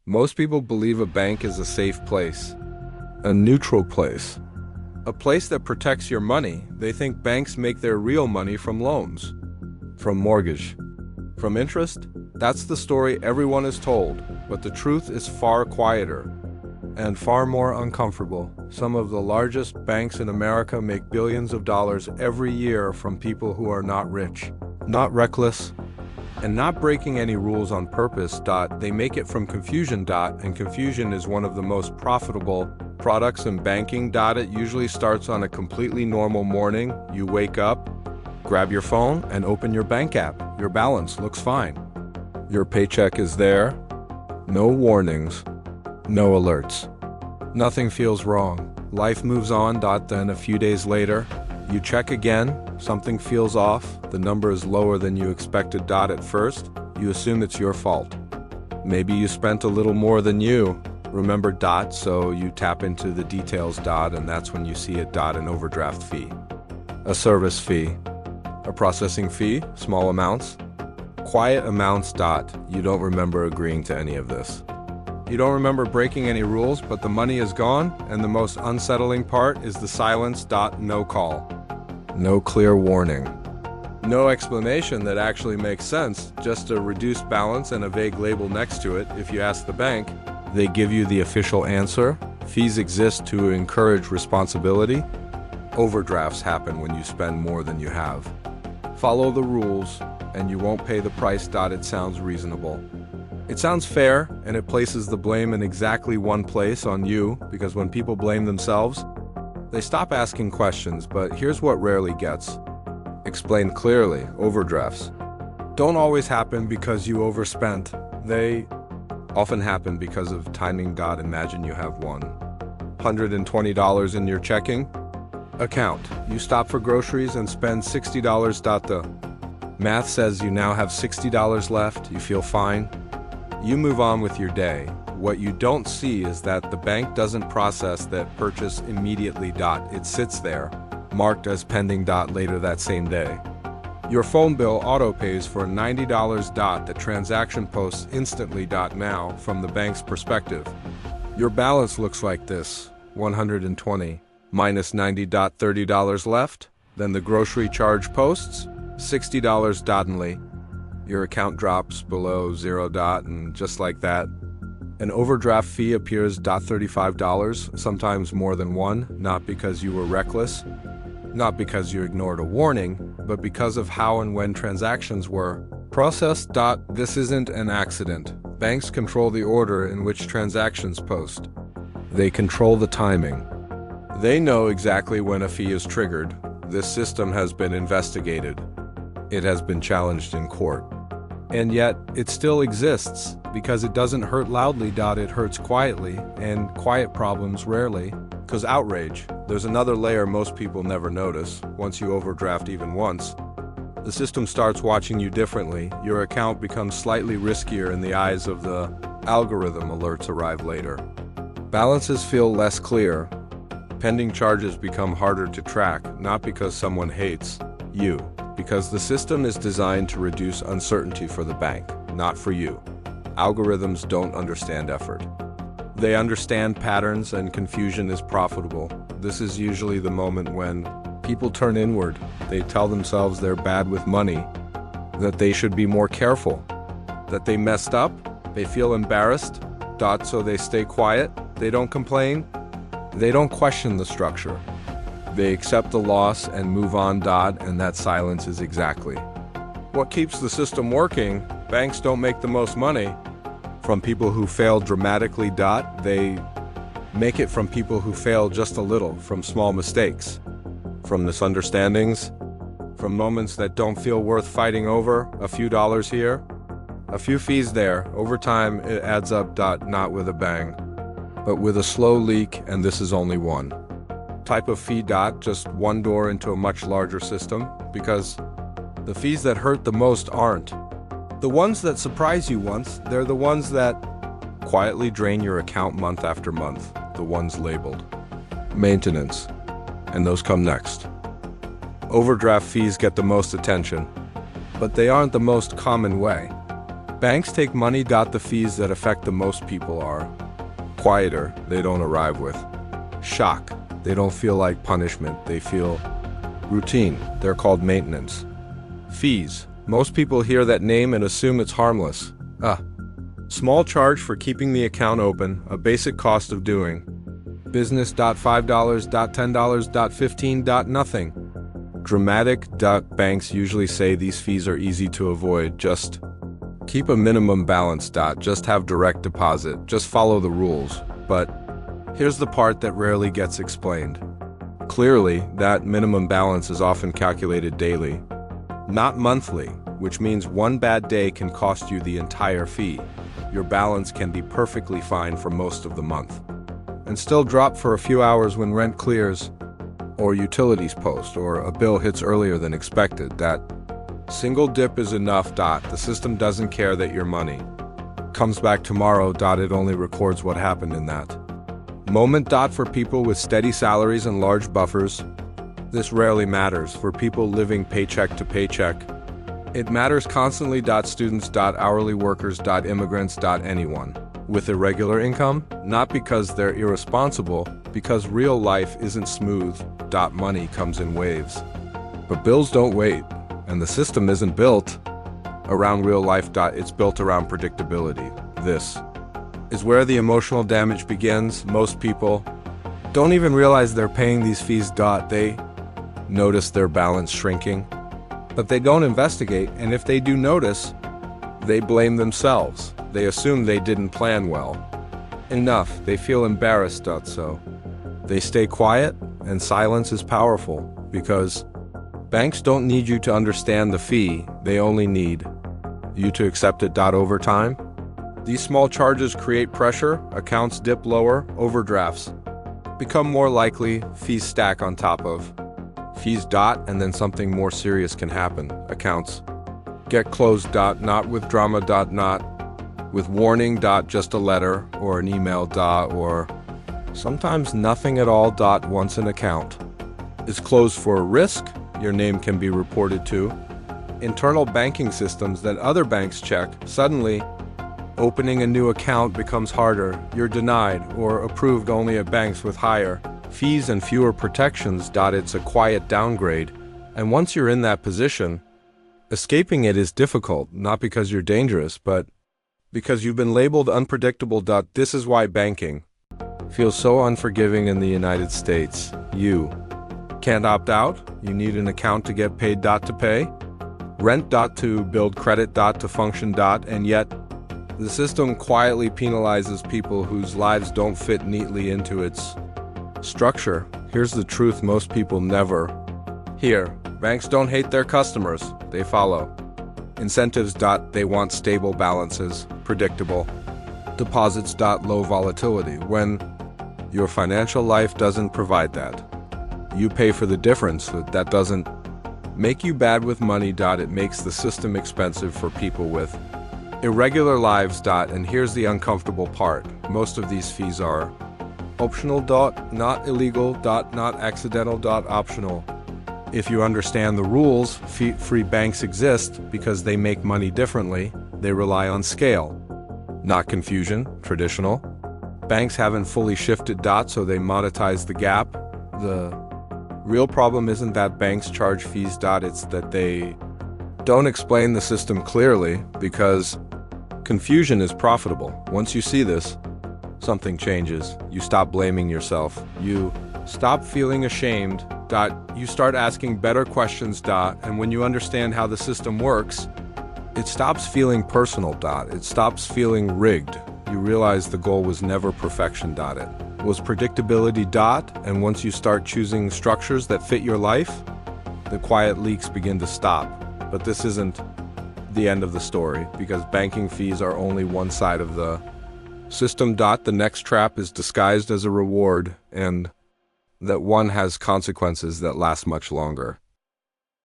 Most people believe a bank is a safe place, a neutral place, a place that protects your money. They think banks make their real money from loans, from mortgage, from interest. That's the story everyone is told, but the truth is far quieter and far more uncomfortable. Some of the largest banks in America make billions of dollars every year from people who are not rich, not reckless, and not breaking any rules on purpose. They make it from confusion. And confusion is one of the most profitable products in banking. It usually starts on a completely normal morning. You wake up, grab your phone, and open your bank app. Your balance looks fine. Your paycheck is there. No warnings, no alerts. Nothing feels wrong. Life moves on. Then a few days later, you check again. Something feels off. The number is lower than you expected. At first, you assume it's your fault. Maybe you spent a little more than you remember. So you tap into the details. And that's when you see it. An overdraft fee, a service fee, a processing fee, small amounts, quiet amounts. You don't remember agreeing to any of this. You don't remember breaking any rules, but the money is gone, and the most unsettling part is the silence. No call, no clear warning, no explanation that actually makes sense, just a reduced balance and a vague label next to it. If you ask the bank, they give you the official answer. Fees exist to encourage responsibility. Overdrafts happen when you spend more than you have. Follow the rules, and you won't pay the price. It sounds reasonable. It sounds fair, and it places the blame in exactly one place, on you, because when people blame themselves, they stop asking questions. But here's what rarely gets explained clearly. Overdrafts don't always happen because you overspent. They often happen because of timing. Imagine you have $120 in your checking account. You stop for groceries and spend $60. The math says you now have $60 left. You feel fine. You move on with your day. What you don't see is that the bank doesn't process that purchase immediately. It sits there, marked as pending. Later that same day, your phone bill auto-pays for $90. The transaction posts instantly. Now, from the bank's perspective, your balance looks like this: 120 minus 90. $30 left. Then the grocery charge posts $60. Suddenly, your account drops below zero. And just like that, an overdraft fee appears. $35, sometimes more than one, not because you were reckless, not because you ignored a warning, but because of how and when transactions were processed. This isn't an accident. Banks control the order in which transactions post. They control the timing. They know exactly when a fee is triggered. This system has been investigated. It has been challenged in court. And yet, it still exists because it doesn't hurt loudly. It hurts quietly, and quiet problems rarely cause outrage. There's another layer most people never notice. Once you overdraft even once, the system starts watching you differently. Your account becomes slightly riskier in the eyes of the algorithm. Alerts arrive later. Balances feel less clear. Pending charges become harder to track, not because someone hates you, because the system is designed to reduce uncertainty for the bank, not for you. Algorithms don't understand effort. They understand patterns, and confusion is profitable. This is usually the moment when people turn inward. They tell themselves they're bad with money, that they should be more careful, that they messed up. They feel embarrassed. So they stay quiet. They don't complain. They don't question the structure. They accept the loss and move on. And that silence is exactly what keeps the system working. Banks don't make the most money from people who fail dramatically. They make it from people who fail just a little, from small mistakes, from misunderstandings, from moments that don't feel worth fighting over. A few dollars here, a few fees there. Over time, it adds up. Not with a bang, but with a slow leak, and this is only one type of fee. Just one door into a much larger system, because the fees that hurt the most aren't the ones that surprise you once. They're the ones that quietly drain your account month after month, the ones labeled maintenance, and those come next. Overdraft fees get the most attention, but they aren't the most common way. Banks take money. The fees that affect the most people are quieter, they don't arrive with shock, they don't feel like punishment, they feel routine, they're called maintenance. Fees, most people hear that name and assume it's harmless. Small charge for keeping the account open, a basic cost of doing business. $5, $10, $15, nothing. Dramatic. Banks usually say these fees are easy to avoid, just keep a minimum balance. Just have direct deposit, just follow the rules. But here's the part that rarely gets explained. Clearly, that minimum balance is often calculated daily, not monthly, which means one bad day can cost you the entire fee. Your balance can be perfectly fine for most of the month, and still drop for a few hours when rent clears, or utilities post, or a bill hits earlier than expected. That single dip is enough. The system doesn't care that your money comes back tomorrow. It only records what happened in that moment. For people with steady salaries and large buffers, this rarely matters. For people living paycheck to paycheck, it matters constantly. Students, hourly workers, immigrants, anyone with irregular income, not because they're irresponsible, because real life isn't smooth. Money comes in waves, but bills don't wait, and the system isn't built around real life. It's built around predictability. This is where the emotional damage begins. Most people don't even realize they're paying these fees. They notice their balance shrinking, but they don't investigate, and if they do notice, they blame themselves. They assume they didn't plan well enough. They feel embarrassed. So they stay quiet, and silence is powerful, because banks don't need you to understand the fee, they only need you to accept it. Over time, these small charges create pressure, accounts dip lower, overdrafts become more likely, fees stack on top of fees. And then something more serious can happen. Accounts get closed. Not with drama. Not with warning. Just a letter or an email. Or sometimes nothing at all. Once an account is closed for a risk, your name can be reported to internal banking systems that other banks check. Suddenly, opening a new account becomes harder. You're denied or approved only at banks with higher fees and fewer protections. It's a quiet downgrade, and once you're in that position, escaping it is difficult, not because you're dangerous, but because you've been labeled unpredictable. This is why banking feels so unforgiving in the United States. You can't opt out. You need an account to get paid. To pay rent. To build credit. To function. And yet, the system quietly penalizes people whose lives don't fit neatly into its structure. Here's the truth most people never hear. Banks don't hate their customers. They follow incentives. They want stable balances, predictable deposits. Low volatility. When your financial life doesn't provide that, you pay for the difference. That doesn't make you bad with money. It makes the system expensive for people with irregular lives. And here's the uncomfortable part. Most of these fees are optional. Not illegal. Not accidental. Optional. If you understand the rules, free banks exist because they make money differently. They rely on scale, not confusion. Traditional banks haven't fully shifted. So they monetize the gap. The real problem isn't that banks charge fees. It's that they don't explain the system clearly, because confusion is profitable. Once you see this, something changes. You stop blaming yourself. You stop feeling ashamed. You start asking better questions. And when you understand how the system works, it stops feeling personal. It stops feeling rigged. You realize the goal was never perfection. It was predictability. And once you start choosing structures that fit your life, the quiet leaks begin to stop. But this isn't the end of the story, because banking fees are only one side of the system. The next trap is disguised as a reward, and that one has consequences that last much longer.